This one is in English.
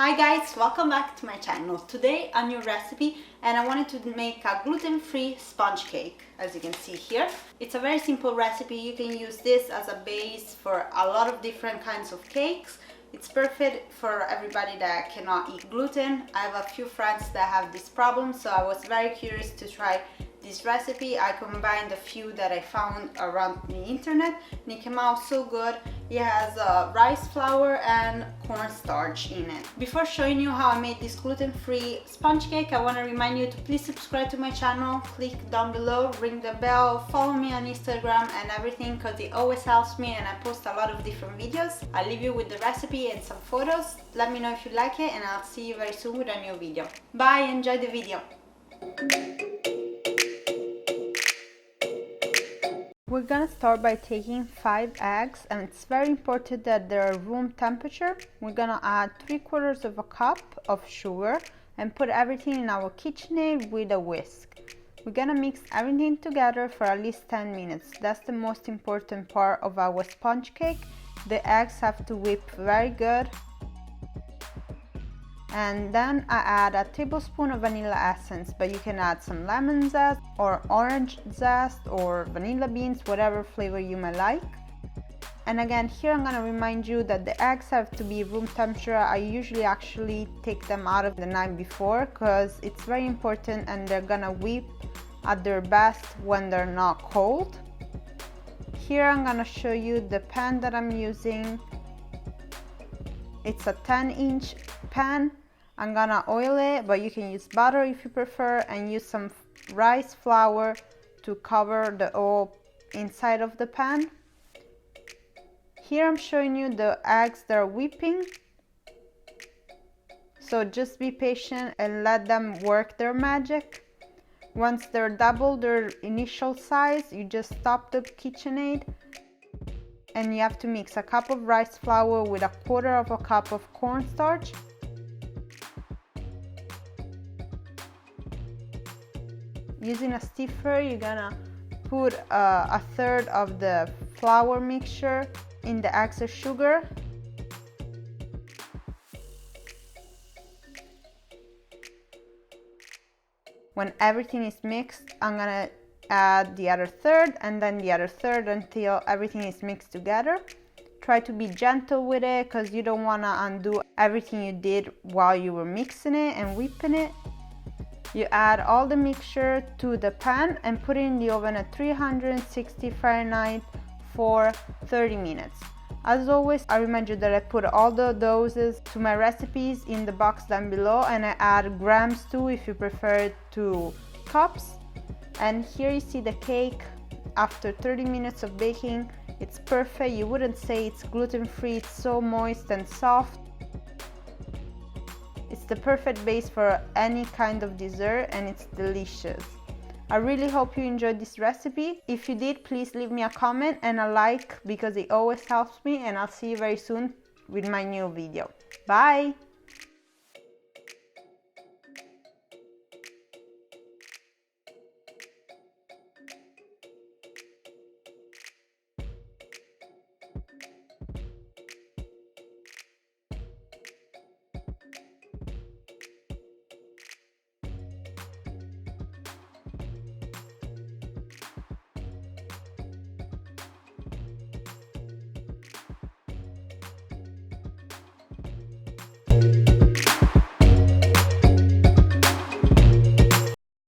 Hi guys, welcome back to my channel. Today a new recipe, and I wanted to make a gluten-free sponge cake. As you can see here, it's a very simple recipe. You can use this as a base for a lot of different kinds of cakes. It's perfect for everybody that cannot eat gluten. I have a few friends that have this problem, so I was very curious to try this recipe. I combined a few that I found around the internet and it came out so good. It has rice flour and cornstarch in it. Before showing you how I made this gluten-free sponge cake, I want to remind you to please subscribe to my channel, click down below, ring the bell, follow me on Instagram and everything, because it always helps me and I post a lot of different videos. I'll leave you with the recipe and some photos. Let me know if you like it and I'll see you very soon with a new video. Bye, enjoy the video. We're gonna start by taking 5 eggs, and it's very important that they're room temperature. We're gonna add 3/4 of a cup of sugar and put everything in our KitchenAid with a whisk. We're gonna mix everything together for at least 10 minutes. That's the most important part of our sponge cake. The eggs have to whip very good. And then I add a tablespoon of vanilla essence, but you can add some lemon zest or orange zest or vanilla beans, whatever flavor you might like. And again, here I'm gonna remind you that the eggs have to be room temperature. I usually actually take them out of the night before because it's very important, and they're gonna whip at their best when they're not cold. Here I'm gonna show you the pan that I'm using. It's a 10-inch pan. I'm gonna oil it, but you can use butter if you prefer, and use some rice flour to cover the oil inside of the pan. Here I'm showing you the eggs that are whipping, so just be patient and let them work their magic. Once they're double their initial size, you just stop the KitchenAid, and you have to mix a cup of rice flour with 1/4 of a cup of cornstarch. Using a stiffer, you're gonna put 1/3 of the flour mixture in the excess sugar. When everything is mixed, I'm gonna add the other third and then the other third until everything is mixed together. Try to be gentle with it because you don't want to undo everything you did while you were mixing it and whipping it. You add all the mixture to the pan and put it in the oven at 360 Fahrenheit for 30 minutes. As always, I remind you that I put all the doses to my recipes in the box down below, and I add grams too if you prefer it to cups. And here you see the cake after 30 minutes of baking. It's perfect. You wouldn't say it's gluten-free. It's so moist and soft. It's the perfect base for any kind of dessert, and it's delicious. I really hope you enjoyed this recipe. If you did, please leave me a comment and a like because it always helps me, and I'll see you very soon with my new video. Bye!